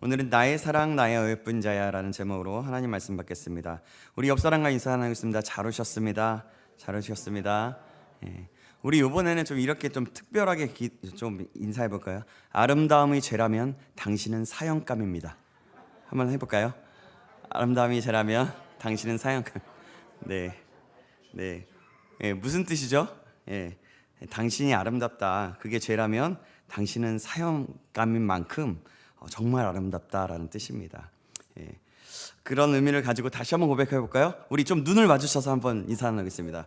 오늘은 나의 사랑 나의 어여쁜 자야라는 제목으로 하나님 말씀 받겠습니다. 우리 옆 사람과 인사 나누겠습니다. 잘 오셨습니다. 잘 오셨습니다. 예. 우리 이번에는 좀 이렇게 좀 특별하게 좀 인사해 볼까요? 아름다움이 죄라면 당신은 사형감입니다. 한번 해볼까요? 아름다움이 죄라면 당신은 사형감. 네, 네. 예, 무슨 뜻이죠? 예, 당신이 아름답다. 그게 죄라면 당신은 사형감인 만큼 정말 아름답다라는 뜻입니다. 예. 그런 의미를 가지고 다시 한번 고백해 볼까요? 우리 좀 눈을 마주쳐서 한번 인사 나누겠습니다.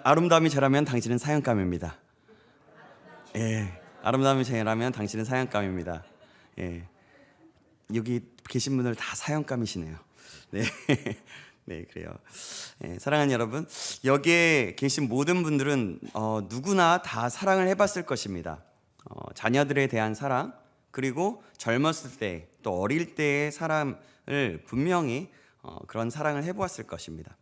아름다움이 죄라면 당신은 사형감입니다. 예. 아름다움이 죄라면 당신은 사형감입니다. 예. 여기 계신 분들 다 사형감이시네요. 네. 네, 그래요. 예, 사랑하는 여러분, 여기에 계신 모든 분들은 누구나 다 사랑을 해봤을 것입니다. 자녀들에 대한 사랑, 그리고 젊었을 때 또 어릴 때의 사람을 분명히 그런 사랑을 해보았을 것입니다.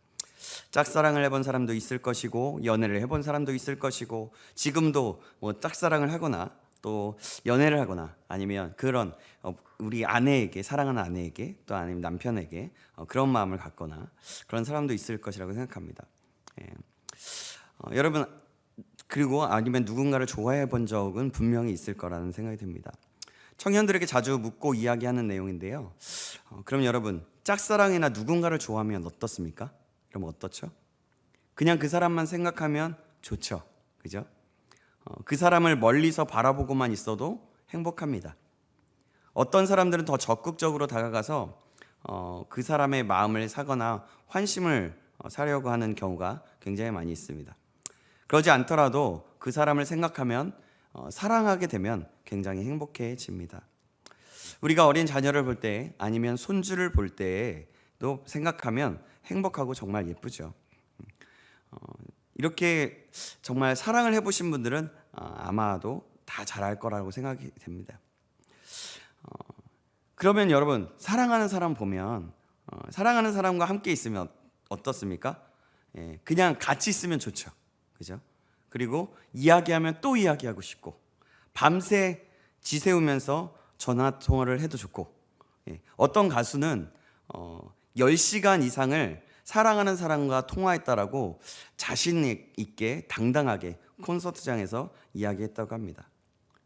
짝사랑을 해본 사람도 있을 것이고 연애를 해본 사람도 있을 것이고 지금도 뭐 짝사랑을 하거나 또 연애를 하거나 아니면 그런 우리 아내에게 사랑하는 아내에게 또 아니면 남편에게 그런 마음을 갖거나 그런 사람도 있을 것이라고 생각합니다. 예. 여러분 그리고 아니면 누군가를 좋아해 본 적은 분명히 있을 거라는 생각이 듭니다. 청년들에게 자주 묻고 이야기하는 내용인데요. 그럼 여러분 짝사랑이나 누군가를 좋아하면 어떻습니까? 그럼 어떻죠? 그냥 그 사람만 생각하면 좋죠. 그죠? 그 사람을 멀리서 바라보고만 있어도 행복합니다. 어떤 사람들은 더 적극적으로 다가가서 그 사람의 마음을 사거나 환심을 사려고 하는 경우가 굉장히 많이 있습니다. 그러지 않더라도 그 사람을 생각하면 사랑하게 되면 굉장히 행복해집니다. 우리가 어린 자녀를 볼 때 아니면 손주를 볼 때도 생각하면 행복하고 정말 예쁘죠. 이렇게 정말 사랑을 해보신 분들은 아마도 다 잘할 거라고 생각이 됩니다. 그러면 여러분 사랑하는 사람 보면 사랑하는 사람과 함께 있으면 어떻습니까? 예, 그냥 같이 있으면 좋죠. 그죠? 그리고 이야기하면 또 이야기하고 싶고 밤새 지새우면서 전화 통화를 해도 좋고 어떤 가수는 10시간 이상을 사랑하는 사람과 통화했다라고 자신 있게 당당하게 콘서트장에서 이야기했다고 합니다.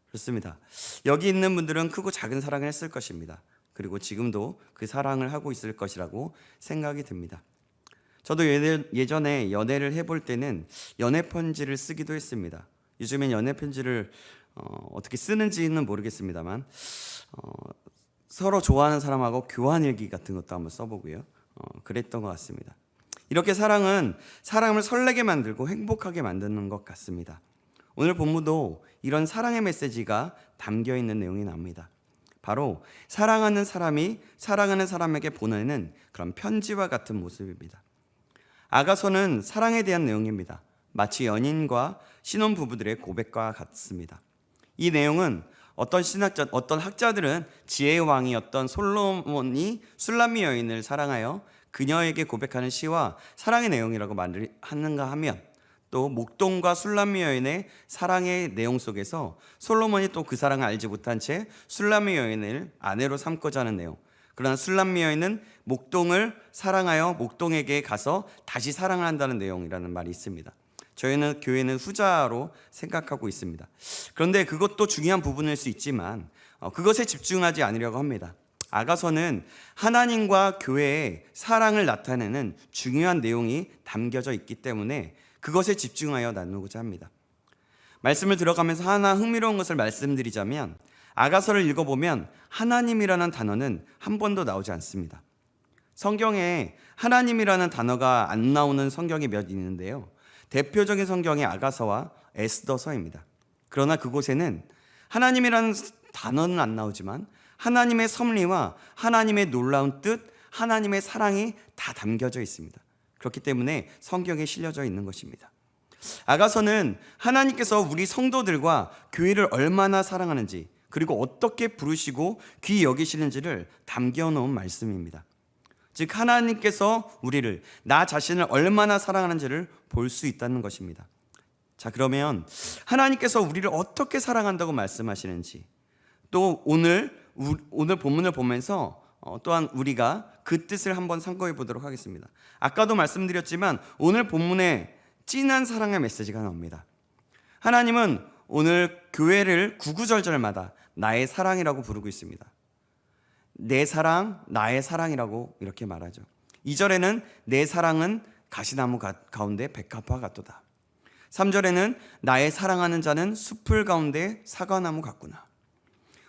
그렇습니다. 여기 있는 분들은 크고 작은 사랑을 했을 것입니다. 그리고 지금도 그 사랑을 하고 있을 것이라고 생각이 듭니다. 저도 예전에 연애를 해볼 때는 연애 편지를 쓰기도 했습니다. 요즘엔 연애 편지를 어떻게 쓰는지는 모르겠습니다만 서로 좋아하는 사람하고 교환일기 같은 것도 한번 써보고요. 그랬던 것 같습니다. 이렇게 사랑은 사람을 설레게 만들고 행복하게 만드는 것 같습니다. 오늘 본문도 이런 사랑의 메시지가 담겨 있는 내용이 나옵니다. 바로 사랑하는 사람이 사랑하는 사람에게 보내는 그런 편지와 같은 모습입니다. 아가서는 사랑에 대한 내용입니다. 마치 연인과 신혼부부들의 고백과 같습니다. 이 내용은 어떤 학자들은 지혜의 왕이었던 솔로몬이 술람미 여인을 사랑하여 그녀에게 고백하는 시와 사랑의 내용이라고 말을 하는가 하면 또 목동과 술람미 여인의 사랑의 내용 속에서 솔로몬이 또 그 사랑을 알지 못한 채 술람미 여인을 아내로 삼고자 하는 내용, 그러나 술람미 여인은 목동을 사랑하여 목동에게 가서 다시 사랑을 한다는 내용이라는 말이 있습니다. 저희는 교회는 후자로 생각하고 있습니다. 그런데 그것도 중요한 부분일 수 있지만 그것에 집중하지 않으려고 합니다. 아가서는 하나님과 교회의 사랑을 나타내는 중요한 내용이 담겨져 있기 때문에 그것에 집중하여 나누고자 합니다. 말씀을 들어가면서 하나 흥미로운 것을 말씀드리자면 아가서를 읽어보면 하나님이라는 단어는 한 번도 나오지 않습니다. 성경에 하나님이라는 단어가 안 나오는 성경이 몇 있는데요. 대표적인 성경이 아가서와 에스더서입니다. 그러나 그곳에는 하나님이라는 단어는 안 나오지만 하나님의 섭리와 하나님의 놀라운 뜻, 하나님의 사랑이 다 담겨져 있습니다. 그렇기 때문에 성경에 실려져 있는 것입니다. 아가서는 하나님께서 우리 성도들과 교회를 얼마나 사랑하는지 그리고 어떻게 부르시고 귀히 여기시는지를 담겨놓은 말씀입니다. 즉 하나님께서 우리를 나 자신을 얼마나 사랑하는지를 볼 수 있다는 것입니다. 자, 그러면 하나님께서 우리를 어떻게 사랑한다고 말씀하시는지 또 오늘 오늘 본문을 보면서 또한 우리가 그 뜻을 한번 상고해 보도록 하겠습니다. 아까도 말씀드렸지만 오늘 본문에 진한 사랑의 메시지가 나옵니다. 하나님은 오늘 교회를 구구절절마다 나의 사랑이라고 부르고 있습니다. 내 사랑, 나의 사랑이라고 이렇게 말하죠. 2절에는 내 사랑은 가시나무 가운데 백합화 같도다. 3절에는 나의 사랑하는 자는 숲을 가운데 사과나무 같구나.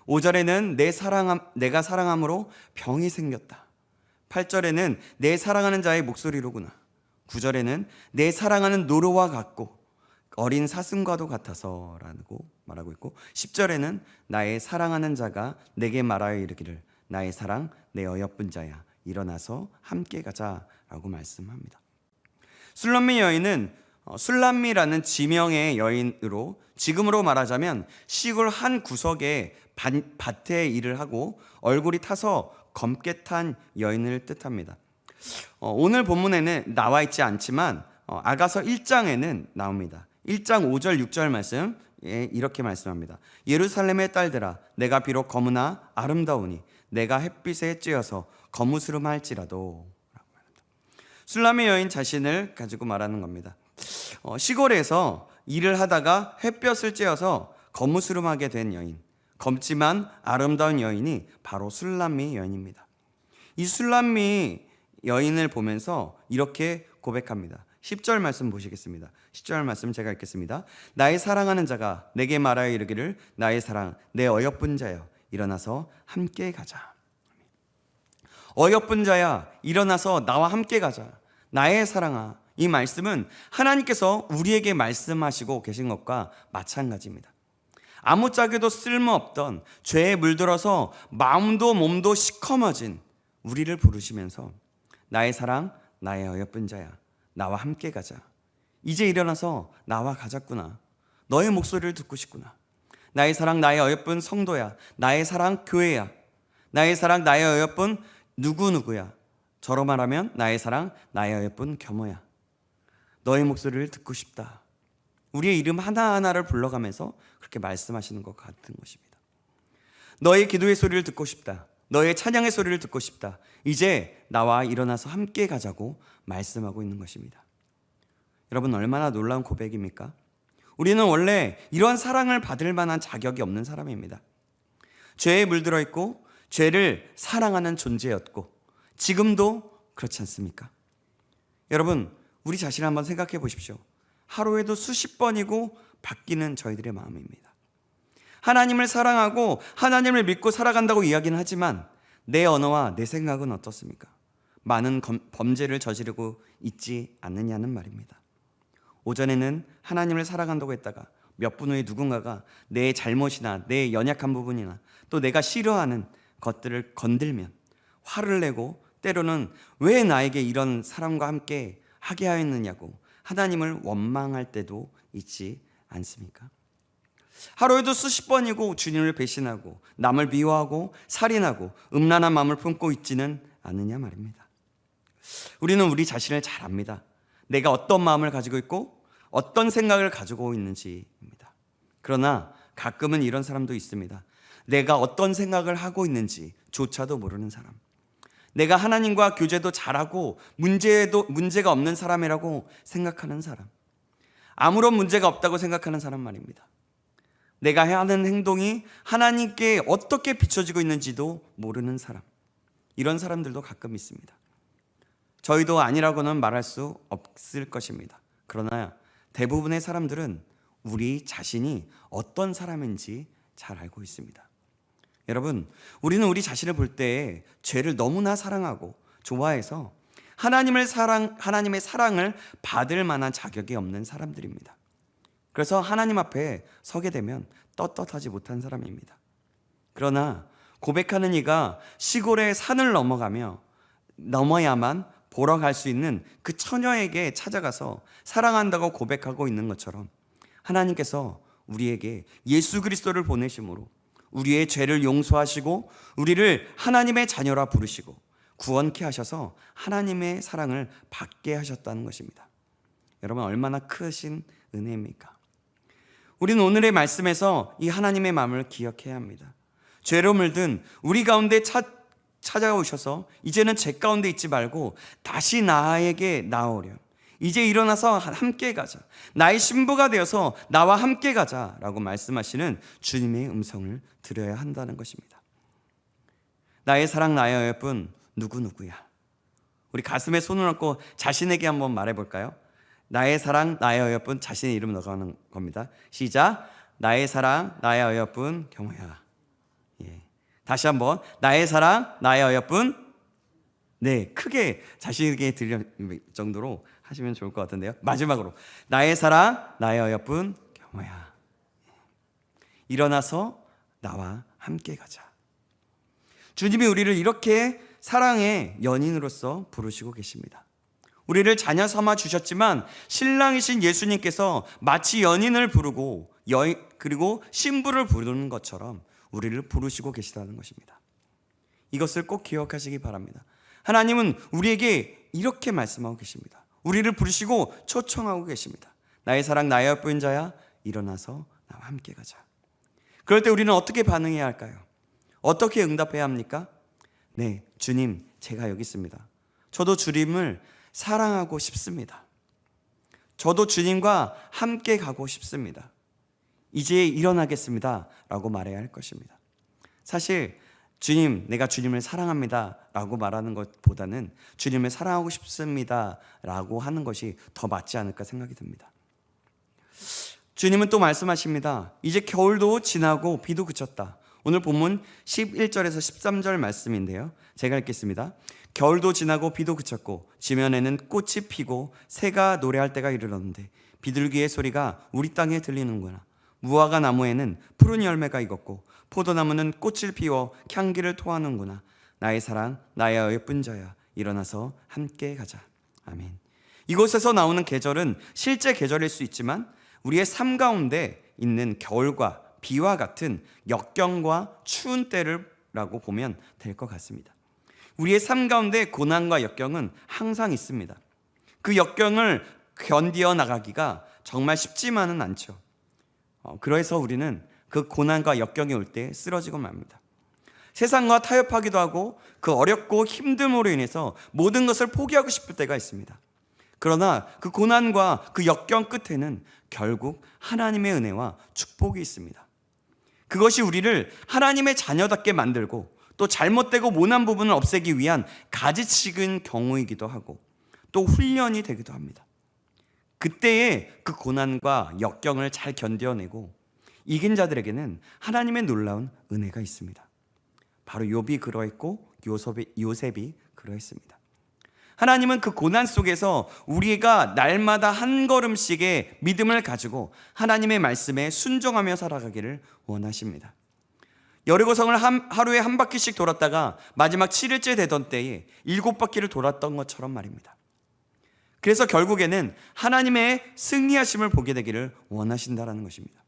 5절에는 내가 사랑함으로 병이 생겼다. 8절에는 내 사랑하는 자의 목소리로구나. 9절에는 내 사랑하는 노루와 같고 어린 사슴과도 같아서 라고 말하고 있고, 10절에는 나의 사랑하는 자가 내게 말하여 이르기를 나의 사랑 내 어여쁜 자야 일어나서 함께 가자 라고 말씀합니다. 술람미 여인은 술람미라는 지명의 여인으로 지금으로 말하자면 시골 한 구석에 밭에 일을 하고 얼굴이 타서 검게 탄 여인을 뜻합니다. 오늘 본문에는 나와 있지 않지만 아가서 1장에는 나옵니다. 1장 5절 6절 말씀 이렇게 말씀합니다. 예루살렘의 딸들아 내가 비록 검으나 아름다우니 내가 햇빛에 쬐어서 거무스름할지라도. 술람미 여인 자신을 가지고 말하는 겁니다. 시골에서 일을 하다가 햇볕을 쬐어서 거무스름하게 된 여인, 검지만 아름다운 여인이 바로 술람미 여인입니다. 이 술람미 여인을 보면서 이렇게 고백합니다. 10절 말씀 보시겠습니다. 10절 말씀 제가 읽겠습니다. 나의 사랑하는 자가 내게 말하여 이르기를 나의 사랑 내 어여쁜 자여 일어나서 함께 가자. 어여쁜 자야 일어나서 나와 함께 가자. 나의 사랑아. 이 말씀은 하나님께서 우리에게 말씀하시고 계신 것과 마찬가지입니다. 아무짝에도 쓸모없던 죄에 물들어서 마음도 몸도 시커머진 우리를 부르시면서 나의 사랑 나의 어여쁜 자야 나와 함께 가자. 이제 일어나서 나와 가자꾸나. 너의 목소리를 듣고 싶구나. 나의 사랑 나의 어여쁜 성도야. 나의 사랑 교회야. 나의 사랑 나의 어여쁜 누구누구야. 저로 말하면 나의 사랑 나의 어여쁜 겸허야. 너의 목소리를 듣고 싶다. 우리의 이름 하나하나를 불러가면서 그렇게 말씀하시는 것 같은 것입니다. 너의 기도의 소리를 듣고 싶다. 너의 찬양의 소리를 듣고 싶다. 이제 나와 일어나서 함께 가자고 말씀하고 있는 것입니다. 여러분 얼마나 놀라운 고백입니까? 우리는 원래 이런 사랑을 받을 만한 자격이 없는 사람입니다. 죄에 물들어 있고 죄를 사랑하는 존재였고 지금도 그렇지 않습니까? 여러분 우리 자신을 한번 생각해 보십시오. 하루에도 수십 번이고 바뀌는 저희들의 마음입니다. 하나님을 사랑하고 하나님을 믿고 살아간다고 이야기는 하지만 내 언어와 내 생각은 어떻습니까? 많은 범죄를 저지르고 있지 않느냐는 말입니다. 오전에는 하나님을 사랑한다고 했다가 몇 분 후에 누군가가 내 잘못이나 내 연약한 부분이나 또 내가 싫어하는 것들을 건들면 화를 내고 때로는 왜 나에게 이런 사람과 함께 하게 하였느냐고 하나님을 원망할 때도 있지 않습니까? 하루에도 수십 번이고 주님을 배신하고 남을 미워하고 살인하고 음란한 마음을 품고 있지는 않느냐 말입니다. 우리는 우리 자신을 잘 압니다. 내가 어떤 마음을 가지고 있고 어떤 생각을 가지고 있는지입니다. 그러나 가끔은 이런 사람도 있습니다. 내가 어떤 생각을 하고 있는지조차도 모르는 사람. 내가 하나님과 교제도 잘하고 문제가 없는 사람이라고 생각하는 사람. 아무런 문제가 없다고 생각하는 사람 말입니다. 내가 하는 행동이 하나님께 어떻게 비춰지고 있는지도 모르는 사람. 이런 사람들도 가끔 있습니다. 저희도 아니라고는 말할 수 없을 것입니다. 그러나 대부분의 사람들은 우리 자신이 어떤 사람인지 잘 알고 있습니다. 여러분, 우리는 우리 자신을 볼 때 죄를 너무나 사랑하고 좋아해서 하나님의 사랑을 받을 만한 자격이 없는 사람들입니다. 그래서 하나님 앞에 서게 되면 떳떳하지 못한 사람입니다. 그러나 고백하는 이가 시골의 산을 넘어야만 보러 갈 수 있는 그 처녀에게 찾아가서 사랑한다고 고백하고 있는 것처럼 하나님께서 우리에게 예수 그리스도를 보내심으로 우리의 죄를 용서하시고 우리를 하나님의 자녀라 부르시고 구원케 하셔서 하나님의 사랑을 받게 하셨다는 것입니다. 여러분 얼마나 크신 은혜입니까? 우리는 오늘의 말씀에서 이 하나님의 마음을 기억해야 합니다. 죄로 물든 우리 가운데 찾아오셔서 이제는 제 가운데 있지 말고 다시 나에게 나오렴. 이제 일어나서 함께 가자. 나의 신부가 되어서 나와 함께 가자라고 말씀하시는 주님의 음성을 들어야 한다는 것입니다. 나의 사랑 나의 어여쁜 누구누구야. 우리 가슴에 손을 얹고 자신에게 한번 말해볼까요? 나의 사랑 나의 어여쁜, 자신의 이름 넣어가는 겁니다. 시작. 나의 사랑 나의 어여쁜 경호야. 다시 한번. 나의 사랑 나의 어여쁜. 네, 크게 자신에게 들릴 정도로 하시면 좋을 것 같은데요. 마지막으로 나의 사랑 나의 어여쁜 경호야. 일어나서 나와 함께 가자. 주님이 우리를 이렇게 사랑의 연인으로서 부르시고 계십니다. 우리를 자녀 삼아 주셨지만 신랑이신 예수님께서 마치 연인을 부르고 그리고 신부를 부르는 것처럼 우리를 부르시고 계시다는 것입니다. 이것을 꼭 기억하시기 바랍니다. 하나님은 우리에게 이렇게 말씀하고 계십니다. 우리를 부르시고 초청하고 계십니다. 나의 사랑 나의 어여쁜 자야, 일어나서 나와 함께 가자. 그럴 때 우리는 어떻게 반응해야 할까요? 어떻게 응답해야 합니까? 네, 주님, 제가 여기 있습니다. 저도 주님을 사랑하고 싶습니다. 저도 주님과 함께 가고 싶습니다. 이제 일어나겠습니다 라고 말해야 할 것입니다. 사실 주님, 내가 주님을 사랑합니다 라고 말하는 것보다는 주님을 사랑하고 싶습니다 라고 하는 것이 더 맞지 않을까 생각이 듭니다. 주님은 또 말씀하십니다. 이제 겨울도 지나고 비도 그쳤다. 오늘 본문 11절에서 13절 말씀인데요, 제가 읽겠습니다. 겨울도 지나고 비도 그쳤고 지면에는 꽃이 피고 새가 노래할 때가 이르렀는데 비둘기의 소리가 우리 땅에 들리는구나. 무화과 나무에는 푸른 열매가 익었고 포도나무는 꽃을 피워 향기를 토하는구나. 나의 사랑 나의 어여쁜 자야, 일어나서 함께 가자. 아멘. 이곳에서 나오는 계절은 실제 계절일 수 있지만 우리의 삶 가운데 있는 겨울과 비와 같은 역경과 추운 때라고 보면 될 것 같습니다. 우리의 삶 가운데 고난과 역경은 항상 있습니다. 그 역경을 견디어 나가기가 정말 쉽지만은 않죠. 그래서 우리는 그 고난과 역경이 올 때 쓰러지고 맙니다. 세상과 타협하기도 하고 그 어렵고 힘듦으로 인해서 모든 것을 포기하고 싶을 때가 있습니다. 그러나 그 고난과 그 역경 끝에는 결국 하나님의 은혜와 축복이 있습니다. 그것이 우리를 하나님의 자녀답게 만들고 또 잘못되고 모난 부분을 없애기 위한 가지치기인 경우이기도 하고 또 훈련이 되기도 합니다. 그때의 그 고난과 역경을 잘 견뎌내고 이긴 자들에게는 하나님의 놀라운 은혜가 있습니다. 바로 욥이 그러했고 요셉이 그러했습니다. 하나님은 그 고난 속에서 우리가 날마다 한 걸음씩의 믿음을 가지고 하나님의 말씀에 순종하며 살아가기를 원하십니다. 여리고성을 하루에 한 바퀴씩 돌았다가 마지막 7일째 되던 때에 7바퀴를 돌았던 것처럼 말입니다. 그래서 결국에는 하나님의 승리하심을 보게 되기를 원하신다는 것입니다.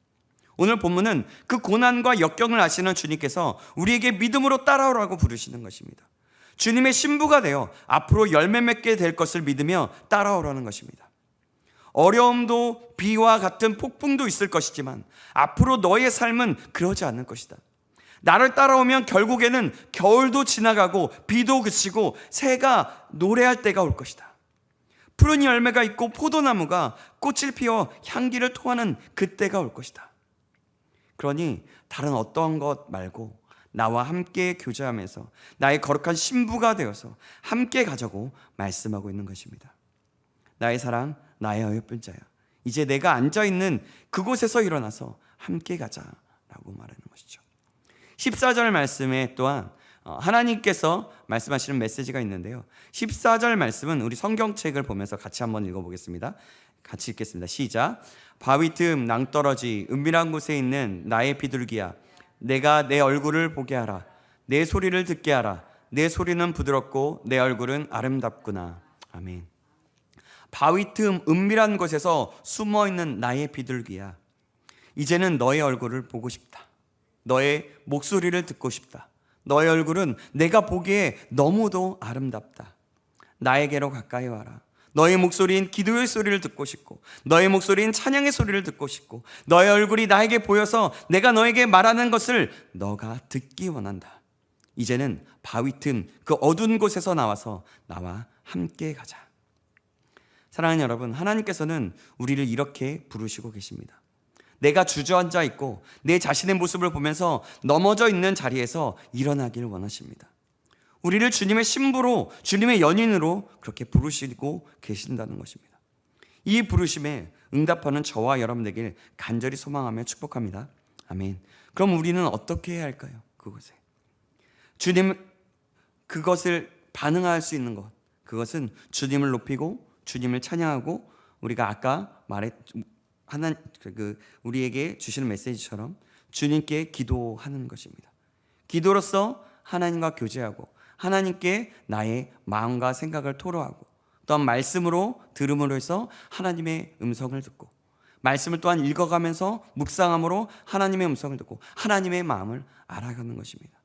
오늘 본문은 그 고난과 역경을 아시는 주님께서 우리에게 믿음으로 따라오라고 부르시는 것입니다. 주님의 신부가 되어 앞으로 열매 맺게 될 것을 믿으며 따라오라는 것입니다. 어려움도 비와 같은 폭풍도 있을 것이지만 앞으로 너의 삶은 그러지 않을 것이다. 나를 따라오면 결국에는 겨울도 지나가고 비도 그치고 새가 노래할 때가 올 것이다. 푸른 열매가 있고 포도나무가 꽃을 피워 향기를 토하는 그때가 올 것이다. 그러니 다른 어떤 것 말고 나와 함께 교제하면서 나의 거룩한 신부가 되어서 함께 가자고 말씀하고 있는 것입니다. 나의 사랑 나의 어여쁜 자야, 이제 내가 앉아있는 그곳에서 일어나서 함께 가자라고 말하는 것이죠. 14절 말씀에 또한 하나님께서 말씀하시는 메시지가 있는데요, 14절 말씀은 우리 성경책을 보면서 같이 한번 읽어보겠습니다. 같이 읽겠습니다. 시작. 바위 틈 낭떠러지 은밀한 곳에 있는 나의 비둘기야, 내가 내 얼굴을 보게 하라. 내 소리를 듣게 하라. 내 소리는 부드럽고 내 얼굴은 아름답구나. 아멘. 바위 틈 은밀한 곳에서 숨어있는 나의 비둘기야, 이제는 너의 얼굴을 보고 싶다. 너의 목소리를 듣고 싶다. 너의 얼굴은 내가 보기에 너무도 아름답다. 나에게로 가까이 와라. 너의 목소리인 기도의 소리를 듣고 싶고, 너의 목소리인 찬양의 소리를 듣고 싶고, 너의 얼굴이 나에게 보여서 내가 너에게 말하는 것을 너가 듣기 원한다. 이제는 바위 틈 그 어두운 곳에서 나와서 나와 함께 가자. 사랑하는 여러분, 하나님께서는 우리를 이렇게 부르시고 계십니다. 내가 주저앉아 있고 내 자신의 모습을 보면서 넘어져 있는 자리에서 일어나길 원하십니다. 우리를 주님의 신부로, 주님의 연인으로 그렇게 부르시고 계신다는 것입니다. 이 부르심에 응답하는 저와 여러분 되길 간절히 소망하며 축복합니다. 아멘. 그럼 우리는 어떻게 해야 할까요? 그것을 반응할 수 있는 것, 그것은 주님을 높이고 주님을 찬양하고, 우리가 아까 우리에게 주시는 메시지처럼 주님께 기도하는 것입니다. 기도로서 하나님과 교제하고 하나님께 나의 마음과 생각을 토로하고, 또한 말씀으로 들음으로 해서 하나님의 음성을 듣고, 말씀을 또한 읽어가면서 묵상함으로 하나님의 음성을 듣고 하나님의 마음을 알아가는 것입니다.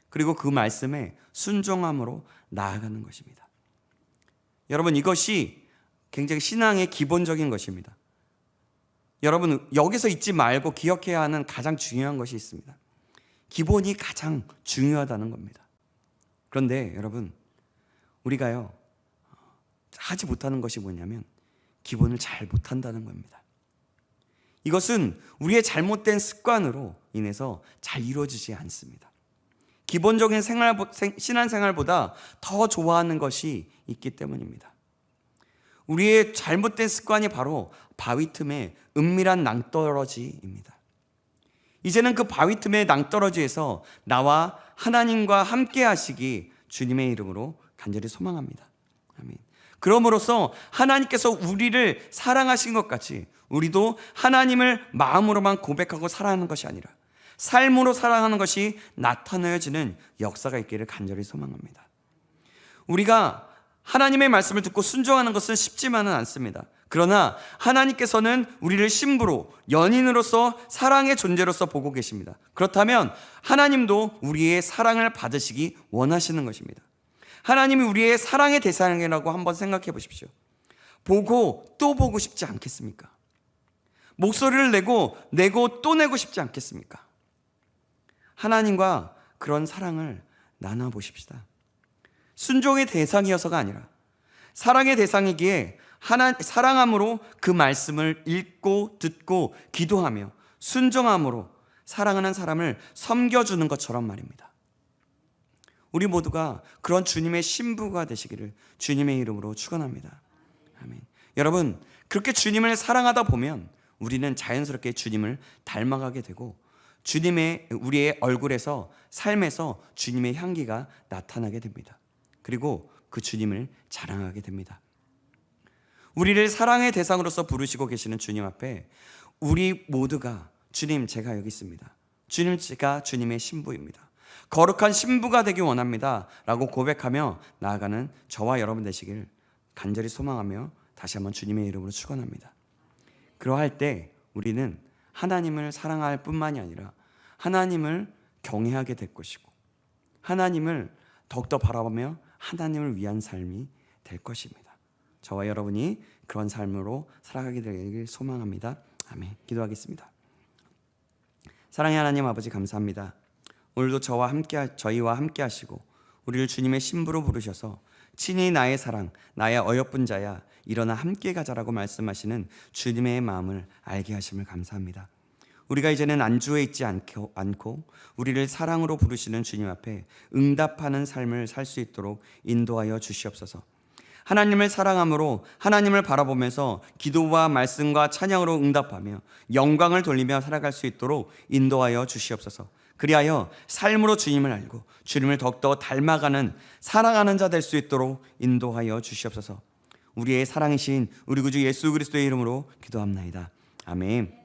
그리고 그 말씀에 순종함으로 나아가는 것입니다. 여러분, 이것이 굉장히 신앙의 기본적인 것입니다. 여러분, 여기서 잊지 말고 기억해야 하는 가장 중요한 것이 있습니다. 기본이 가장 중요하다는 겁니다. 그런데 여러분, 우리가요 하지 못하는 것이 뭐냐면 기본을 잘 못한다는 겁니다. 이것은 우리의 잘못된 습관으로 인해서 잘 이루어지지 않습니다. 기본적인 신앙생활보다 더 좋아하는 것이 있기 때문입니다. 우리의 잘못된 습관이 바로 바위 틈의 은밀한 낭떠러지입니다. 이제는 그 바위 틈의 낭떠러지에서 나와 하나님과 함께 하시기 주님의 이름으로 간절히 소망합니다. 아멘. 그럼으로써 하나님께서 우리를 사랑하신 것 같이 우리도 하나님을 마음으로만 고백하고 살아가는 것이 아니라 삶으로 살아가는 것이 나타내어지는 역사가 있기를 간절히 소망합니다. 우리가 하나님의 말씀을 듣고 순종하는 것은 쉽지만은 않습니다. 그러나 하나님께서는 우리를 신부로, 연인으로서, 사랑의 존재로서 보고 계십니다. 그렇다면 하나님도 우리의 사랑을 받으시기 원하시는 것입니다. 하나님이 우리의 사랑의 대상이라고 한번 생각해 보십시오. 보고 또 보고 싶지 않겠습니까? 목소리를 내고 또 내고 싶지 않겠습니까? 하나님과 그런 사랑을 나눠보십시다. 순종의 대상이어서가 아니라 사랑의 대상이기에 사랑함으로 그 말씀을 읽고 듣고 기도하며 순종함으로 사랑하는 사람을 섬겨주는 것처럼 말입니다. 우리 모두가 그런 주님의 신부가 되시기를 주님의 이름으로 축원합니다. 아멘. 여러분, 그렇게 주님을 사랑하다 보면 우리는 자연스럽게 주님을 닮아가게 되고 우리의 얼굴에서, 삶에서 주님의 향기가 나타나게 됩니다. 그리고 그 주님을 자랑하게 됩니다. 우리를 사랑의 대상으로서 부르시고 계시는 주님 앞에 우리 모두가 주님, 제가 여기 있습니다. 주님, 제가 주님의 신부입니다. 거룩한 신부가 되기 원합니다 라고 고백하며 나아가는 저와 여러분 되시길 간절히 소망하며 다시 한번 주님의 이름으로 축원합니다. 그러할 때 우리는 하나님을 사랑할 뿐만이 아니라 하나님을 경외하게 될 것이고 하나님을 더욱더 바라보며 하나님을 위한 삶이 될 것입니다. 저와 여러분이 그런 삶으로 살아가게 되길 소망합니다. 아멘. 기도하겠습니다. 사랑의 하나님 아버지, 감사합니다. 오늘도 저희와 함께 하시고 우리를 주님의 신부로 부르셔서 친히 나의 사랑, 나의 어여쁜 자야, 일어나 함께 가자라고 말씀하시는 주님의 마음을 알게 하심을 감사합니다. 우리가 이제는 안주에 있지 않고 우리를 사랑으로 부르시는 주님 앞에 응답하는 삶을 살 수 있도록 인도하여 주시옵소서. 하나님을 사랑함으로 하나님을 바라보면서 기도와 말씀과 찬양으로 응답하며 영광을 돌리며 살아갈 수 있도록 인도하여 주시옵소서. 그리하여 삶으로 주님을 알고 주님을 더욱더 닮아가는 사랑하는 자 될 수 있도록 인도하여 주시옵소서. 우리의 사랑이신 우리 구주 예수 그리스도의 이름으로 기도합나이다. 아멘.